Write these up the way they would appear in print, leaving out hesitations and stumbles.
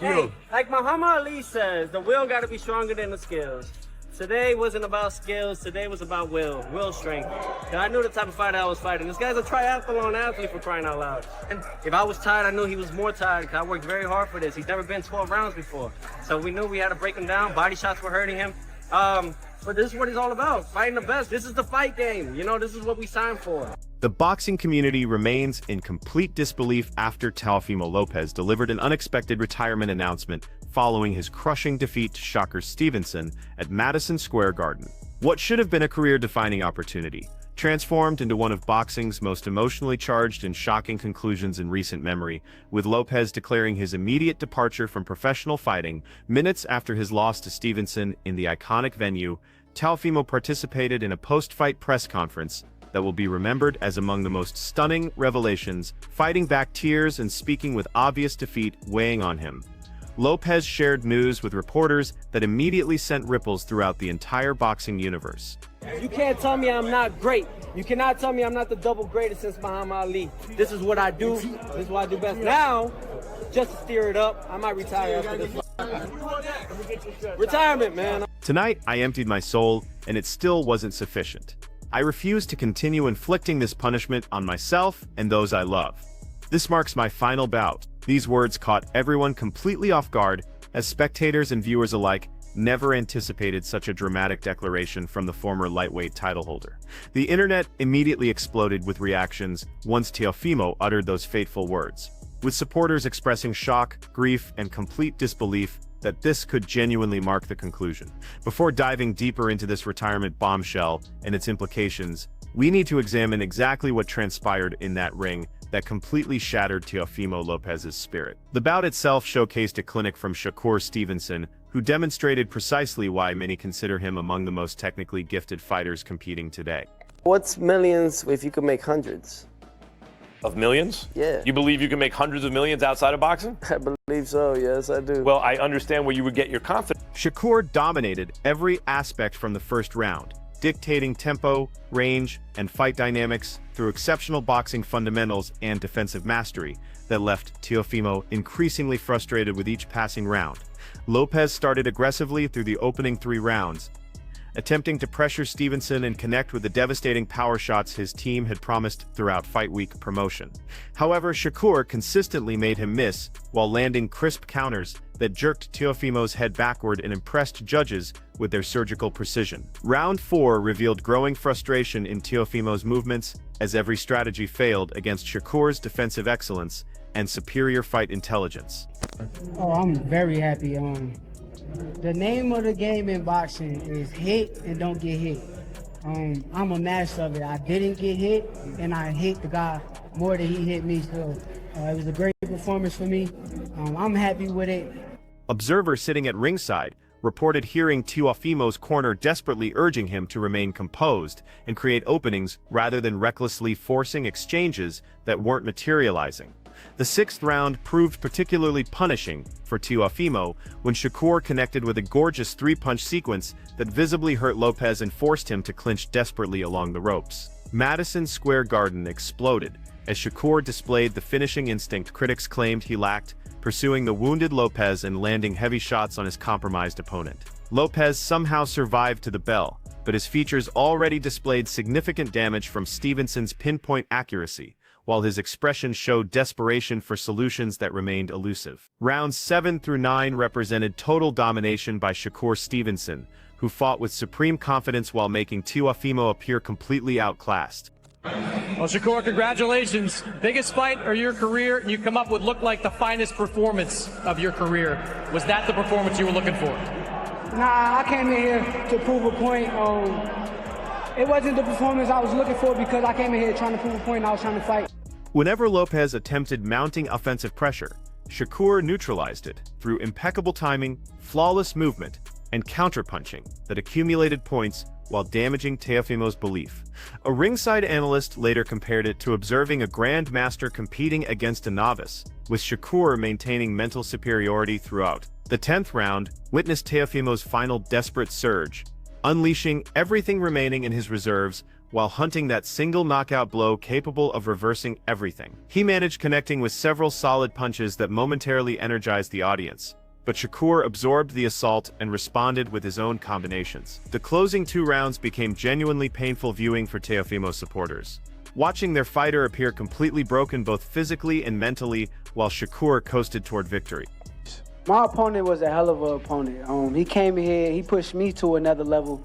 Hey, like Muhammad Ali says, the will got to be stronger than the skills. Today wasn't about skills. Today was about will strength. And I knew the type of fighter I was fighting. This guy's a triathlon athlete, for crying out loud. And if I was tired, I knew he was more tired because I worked very hard for this. He's never been 12 rounds before. So we knew we had to break him down. Body shots were hurting him. But this is what it's all about, fighting the best. This is the fight game. You know, this is what we signed for. The boxing community remains in complete disbelief after Teofimo Lopez delivered an unexpected retirement announcement following his crushing defeat to Shakur Stevenson at Madison Square Garden. What should have been a career-defining opportunity transformed into one of boxing's most emotionally charged and shocking conclusions in recent memory, with Lopez declaring his immediate departure from professional fighting minutes after his loss to Stevenson in the iconic venue. Teofimo participated in a post-fight press conference that will be remembered as among the most stunning revelations, fighting back tears and speaking with obvious defeat weighing on him. Lopez shared news with reporters that immediately sent ripples throughout the entire boxing universe. You can't tell me I'm not great. You cannot tell me I'm not the double greatest since Muhammad Ali. This is what I do. This is what I do best. Now, just to steer it up, I might retire after this. Retirement, man. Tonight, I emptied my soul, and it still wasn't sufficient. I refuse to continue inflicting this punishment on myself and those I love. This marks my final bout. These words caught everyone completely off guard, as spectators and viewers alike never anticipated such a dramatic declaration from the former lightweight title holder. The internet immediately exploded with reactions once Teofimo uttered those fateful words, with supporters expressing shock, grief, and complete disbelief that this could genuinely mark the conclusion. Before diving deeper into this retirement bombshell and its implications, we need to examine exactly what transpired in that ring that completely shattered Teofimo Lopez's spirit. The bout itself showcased a clinic from Shakur Stevenson, who demonstrated precisely why many consider him among the most technically gifted fighters competing today. What's millions if you could make hundreds? Of millions? Yeah. You believe you can make hundreds of millions outside of boxing? I believe so, yes, I do. Well, I understand where you would get your confidence. Shakur dominated every aspect from the first round, dictating tempo, range, and fight dynamics through exceptional boxing fundamentals and defensive mastery that left Teofimo increasingly frustrated with each passing round. Lopez started aggressively through the opening 3 rounds, attempting to pressure Stevenson and connect with the devastating power shots his team had promised throughout Fight Week promotion. However, Shakur consistently made him miss while landing crisp counters that jerked Teofimo's head backward and impressed judges with their surgical precision. Round 4 revealed growing frustration in Teofimo's movements as every strategy failed against Shakur's defensive excellence and superior fight intelligence. Oh, I'm very happy. The name of the game in boxing is hit and don't get hit. I'm a master of it. I didn't get hit, and I hit the guy more than he hit me. So it was a great performance for me. I'm happy with it. Observers sitting at ringside reported hearing Teofimo's corner desperately urging him to remain composed and create openings rather than recklessly forcing exchanges that weren't materializing. The 6th round proved particularly punishing for Teofimo when Shakur connected with a gorgeous 3-punch sequence that visibly hurt Lopez and forced him to clinch desperately along the ropes. Madison Square Garden exploded as Shakur displayed the finishing instinct critics claimed he lacked, pursuing the wounded Lopez and landing heavy shots on his compromised opponent. Lopez somehow survived to the bell, but his features already displayed significant damage from Stevenson's pinpoint accuracy, while his expression showed desperation for solutions that remained elusive. Rounds 7 through 9 represented total domination by Shakur Stevenson, who fought with supreme confidence while making Teofimo appear completely outclassed. Well, Shakur, congratulations. Biggest fight of your career, and you come up with looked like the finest performance of your career. Was that the performance you were looking for? Nah, I came in here to prove a point. It wasn't the performance I was looking for because I came in here trying to prove a point and I was trying to fight. Whenever Lopez attempted mounting offensive pressure, Shakur neutralized it through impeccable timing, flawless movement, and counterpunching that accumulated points while damaging Teofimo's belief. A ringside analyst later compared it to observing a grandmaster competing against a novice, with Shakur maintaining mental superiority throughout. The 10th round witnessed Teofimo's final desperate surge, unleashing everything remaining in his reserves while hunting that single knockout blow capable of reversing everything. He managed connecting with several solid punches that momentarily energized the audience, but Shakur absorbed the assault and responded with his own combinations. The closing 2 rounds became genuinely painful viewing for Teofimo supporters, watching their fighter appear completely broken both physically and mentally while Shakur coasted toward victory. My opponent was a hell of an opponent. He came in here, he pushed me to another level.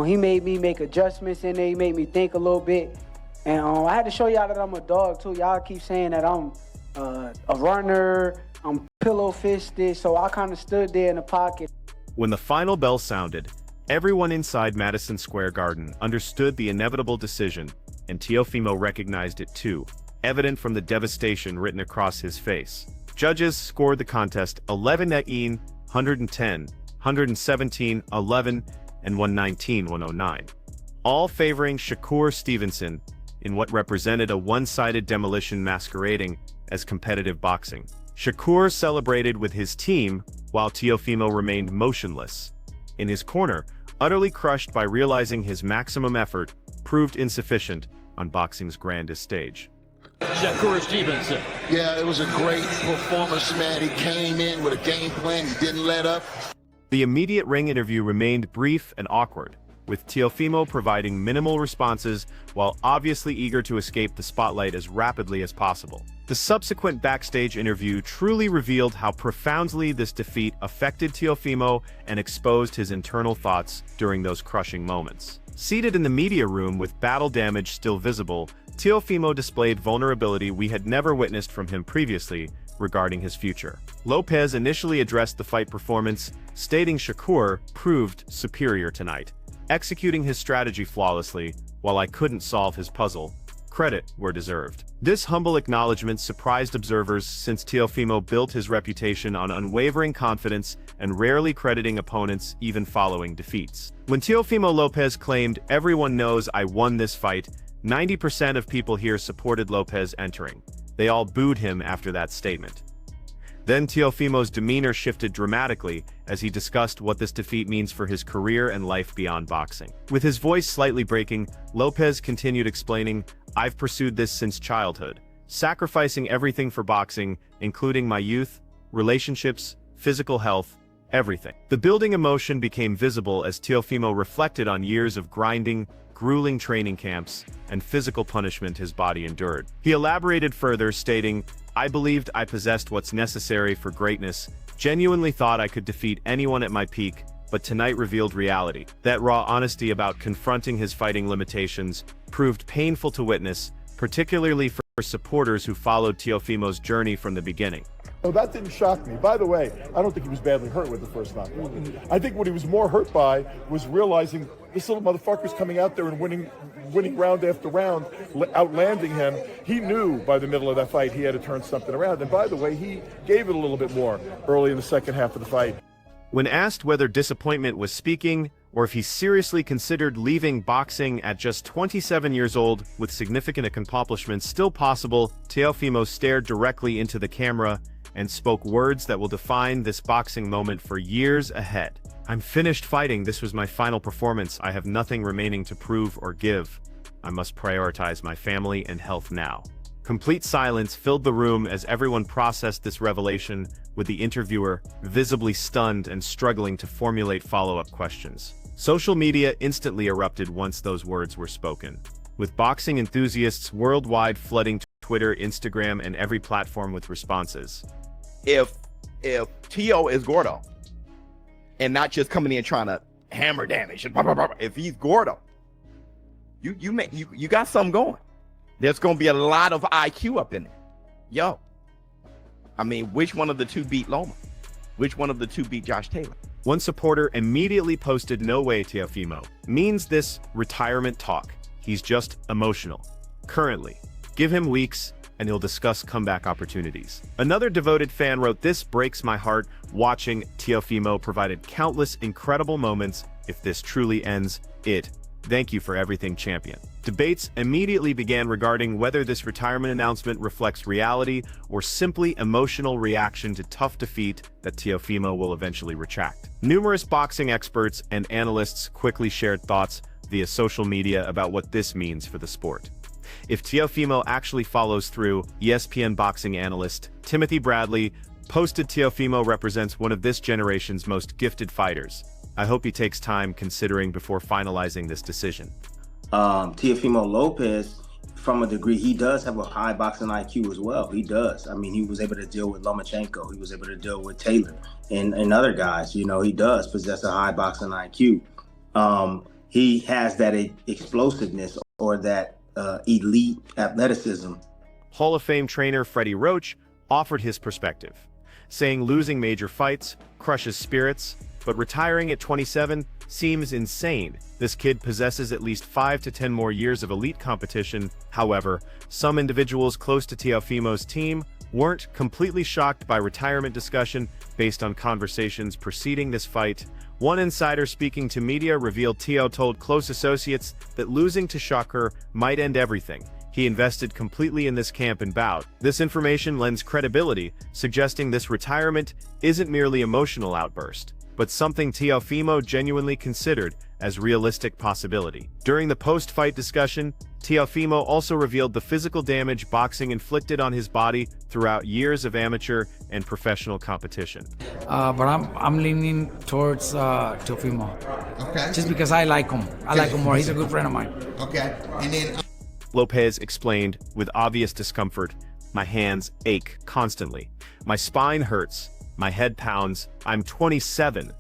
He made me make adjustments in there, he made me think a little bit. And I had to show y'all that I'm a dog too. Y'all keep saying that I'm a runner, I'm pillow-fisted, so I kind of stood there in the pocket. When the final bell sounded, everyone inside Madison Square Garden understood the inevitable decision, and Teofimo recognized it too, evident from the devastation written across his face. Judges scored the contest 11-1, 110, 117, 11, and 119, 109, all favoring Shakur Stevenson in what represented a one-sided demolition masquerading as competitive boxing. Shakur celebrated with his team while Teofimo remained motionless. In his corner, utterly crushed by realizing his maximum effort proved insufficient on boxing's grandest stage. Shakur Stevenson. Yeah, it was a great performance, man. He came in with a game plan. He didn't let up. The immediate ring interview remained brief and awkward, with Teofimo providing minimal responses while obviously eager to escape the spotlight as rapidly as possible. The subsequent backstage interview truly revealed how profoundly this defeat affected Teofimo and exposed his internal thoughts during those crushing moments. Seated in the media room with battle damage still visible, Teofimo displayed vulnerability we had never witnessed from him previously regarding his future. Lopez initially addressed the fight performance, stating Shakur proved superior tonight, executing his strategy flawlessly, while I couldn't solve his puzzle. Credit where deserved. This humble acknowledgement surprised observers since Teofimo built his reputation on unwavering confidence and rarely crediting opponents even following defeats. When Teofimo Lopez claimed, "Everyone knows I won this fight," 90% of people here supported Lopez entering. They all booed him after that statement. Then Teofimo's demeanor shifted dramatically as he discussed what this defeat means for his career and life beyond boxing. With his voice slightly breaking, Lopez continued explaining, "I've pursued this since childhood, sacrificing everything for boxing, including my youth, relationships, physical health, everything." The building emotion became visible as Teofimo reflected on years of grinding, grueling training camps, and physical punishment his body endured. He elaborated further, stating, "I believed I possessed what's necessary for greatness, genuinely thought I could defeat anyone at my peak, but tonight revealed reality." That raw honesty about confronting his fighting limitations proved painful to witness, particularly for supporters who followed Teofimo's journey from the beginning. No, that didn't shock me. By the way, I don't think he was badly hurt with the first knockout. I think what he was more hurt by was realizing this little motherfucker's coming out there and winning round after round, outlanding him. He knew by the middle of that fight he had to turn something around. And by the way, he gave it a little bit more early in the second half of the fight. When asked whether disappointment was speaking, or if he seriously considered leaving boxing at just 27 years old with significant accomplishments still possible, Teofimo stared directly into the camera and spoke words that will define this boxing moment for years ahead. "I'm finished fighting. This was my final performance. I have nothing remaining to prove or give. I must prioritize my family and health now." Complete silence filled the room as everyone processed this revelation, with the interviewer visibly stunned and struggling to formulate follow-up questions. Social media instantly erupted once those words were spoken, with boxing enthusiasts worldwide flooding Twitter, Instagram, and every platform with responses. If Tio is Gordo and not just coming in trying to hammer damage, and blah, blah, blah, if he's Gordo, you got something going. There's going to be a lot of IQ up in there. Yo, I mean, which one of the two beat Loma? Which one of the two beat Josh Taylor? One supporter immediately posted, "No way, Teofimo means this retirement talk. He's just emotional. Currently, give him weeks and he'll discuss comeback opportunities." Another devoted fan wrote, "This breaks my heart. Watching Teofimo provided countless incredible moments. If this truly ends it, thank you for everything, champion." Debates immediately began regarding whether this retirement announcement reflects reality or simply emotional reaction to tough defeat that Teofimo will eventually retract. Numerous boxing experts and analysts quickly shared thoughts, via social media about what this means for the sport. If Teofimo actually follows through, ESPN boxing analyst Timothy Bradley posted Teofimo represents one of this generation's most gifted fighters. I hope he takes time considering before finalizing this decision. Teofimo Lopez, from a degree, he does have a high boxing IQ as well. He does. I mean, he was able to deal with Lomachenko. He was able to deal with Taylor and other guys. You know, he does possess a high boxing IQ. He has that explosiveness or that elite athleticism. Hall of Fame trainer Freddie Roach offered his perspective, saying losing major fights crushes spirits, but retiring at 27 seems insane. This kid possesses at least 5 to 10 more years of elite competition. However, some individuals close to Teofimo's team weren't completely shocked by retirement discussion based on conversations preceding this fight. One insider speaking to media revealed Teo told close associates that losing to Shakur might end everything. He invested completely in this camp and bout. This information lends credibility, suggesting this retirement isn't merely emotional outburst, but something Teofimo genuinely considered as realistic possibility. During the post-fight discussion, Teofimo also revealed the physical damage boxing inflicted on his body throughout years of amateur and professional competition. But I'm leaning towards Teofimo. Okay. Just because I like him. I like him more. He's a good friend of mine. Okay. And then Lopez explained with obvious discomfort, "My hands ache constantly. My spine hurts. My head pounds. I'm 27,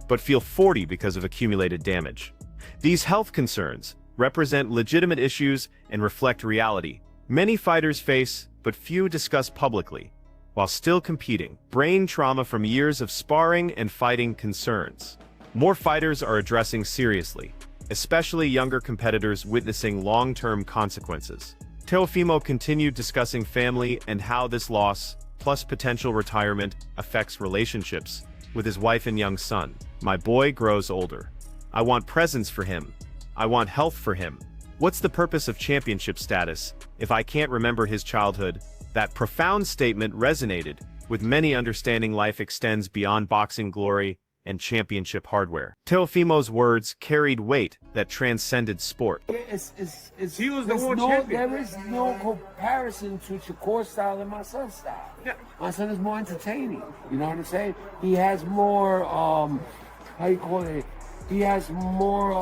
but feel 40 because of accumulated damage." These health concerns represent legitimate issues and reflect reality many fighters face, but few discuss publicly. While still competing, brain trauma from years of sparring and fighting concerns. More fighters are addressing seriously, especially younger competitors witnessing long-term consequences. Teofimo continued discussing family and how this loss, plus potential retirement, affects relationships with his wife and young son. "My boy grows older. I want presents for him. I want health for him. What's the purpose of championship status if I can't remember his childhood?" That profound statement resonated with many, understanding life extends beyond boxing glory and championship hardware. Teofimo's words carried weight that transcended sport. He was the world champion. There is no comparison to Shakur's style and my son's style. Yeah. My son is more entertaining. You know what I'm saying? He has more, how you call it? He has more,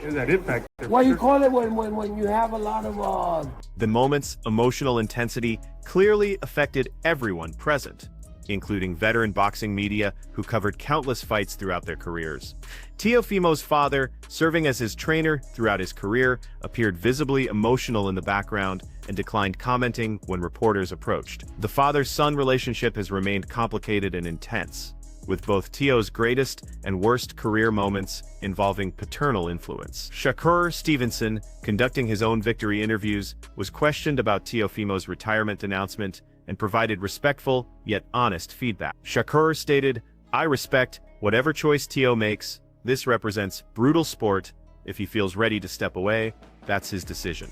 that impact. what you call it when you have a lot of, The moment's emotional intensity clearly affected everyone present, including veteran boxing media who covered countless fights throughout their careers. Teofimo's father, serving as his trainer throughout his career, appeared visibly emotional in the background and declined commenting when reporters approached. The father-son relationship has remained complicated and intense, with both Teo's greatest and worst career moments involving paternal influence. Shakur Stevenson, conducting his own victory interviews, was questioned about Teofimo's retirement announcement and provided respectful yet honest feedback. Shakur stated, "I respect whatever choice Teo makes. This represents brutal sport. If he feels ready to step away, that's his decision.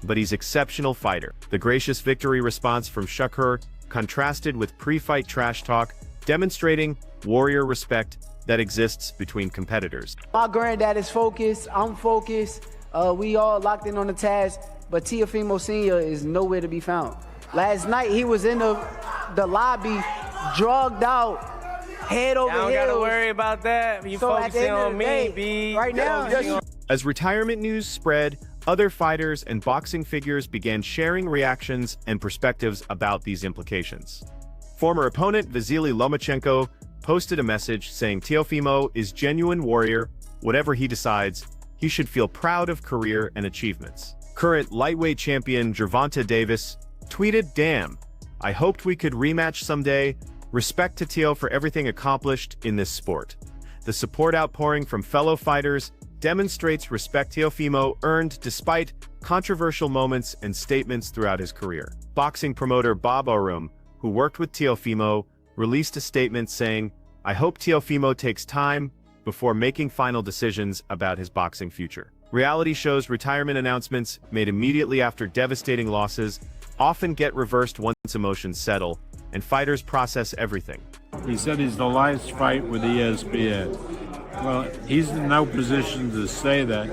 But he's exceptional fighter." The gracious victory response from Shakur contrasted with pre-fight trash talk, demonstrating warrior respect that exists between competitors. My granddad is focused. I'm focused. We all locked in on the task, but Teofimo Sr. is nowhere to be found. Last night, he was in the lobby, drugged out, head over heels. I don't gotta worry about that. You So at the focusing end of on the me, day, B. right now, As retirement news spread, other fighters and boxing figures began sharing reactions and perspectives about these implications. Former opponent Vasily Lomachenko posted a message saying Teofimo is genuine warrior. Whatever he decides, he should feel proud of career and achievements. Current lightweight champion Gervonta Davis tweeted, "Damn, I hoped we could rematch someday. Respect to Teo for everything accomplished in this sport." The support outpouring from fellow fighters demonstrates respect Teofimo earned despite controversial moments and statements throughout his career. Boxing promoter Bob Arum, who worked with Teofimo, released a statement saying, "I hope Teofimo takes time before making final decisions about his boxing future." Reality shows retirement announcements made immediately after devastating losses often get reversed once emotions settle and fighters process everything. He said he's the last fight with ESPN. Well, he's in no position to say that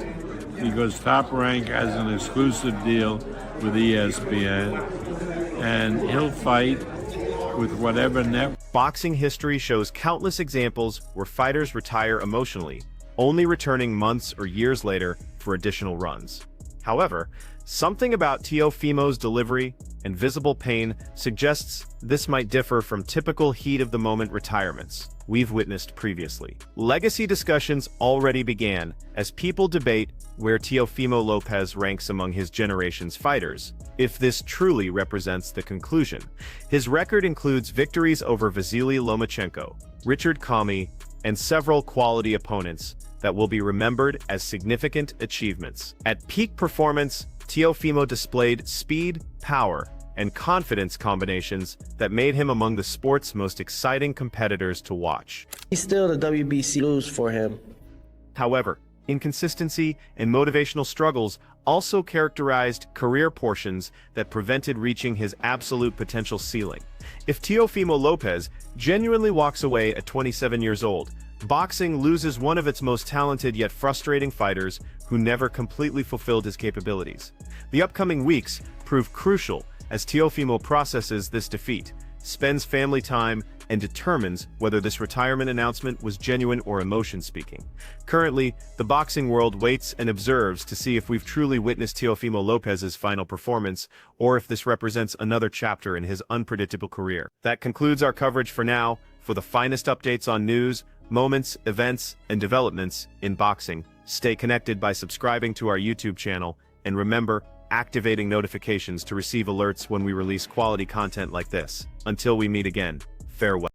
because Top Rank has an exclusive deal with ESPN, and he'll fight with whatever network. Boxing history shows countless examples where fighters retire emotionally, only returning months or years later for additional runs. However, something about Teofimo's delivery and visible pain suggests this might differ from typical heat-of-the-moment retirements we've witnessed previously. Legacy discussions already began as people debate where Teofimo Lopez ranks among his generation's fighters, if this truly represents the conclusion. His record includes victories over Vasily Lomachenko, Richard Commey, and several quality opponents that will be remembered as significant achievements. At peak performance, Teofimo displayed speed, power, and confidence combinations that made him among the sport's most exciting competitors to watch. He's still the WBC lose for him. However, inconsistency and motivational struggles also characterized career portions that prevented reaching his absolute potential ceiling. If Teofimo Lopez genuinely walks away at 27 years old, boxing loses one of its most talented yet frustrating fighters who never completely fulfilled his capabilities. The upcoming weeks prove crucial as Teofimo processes this defeat, spends family time, and determines whether this retirement announcement was genuine or emotion-speaking. Currently, the boxing world waits and observes to see if we've truly witnessed Teofimo Lopez's final performance, or if this represents another chapter in his unpredictable career. That concludes our coverage for now. For the finest updates on news, moments, events, and developments in boxing, stay connected by subscribing to our YouTube channel, and remember, activating notifications to receive alerts when we release quality content like this. Until we meet again, farewell.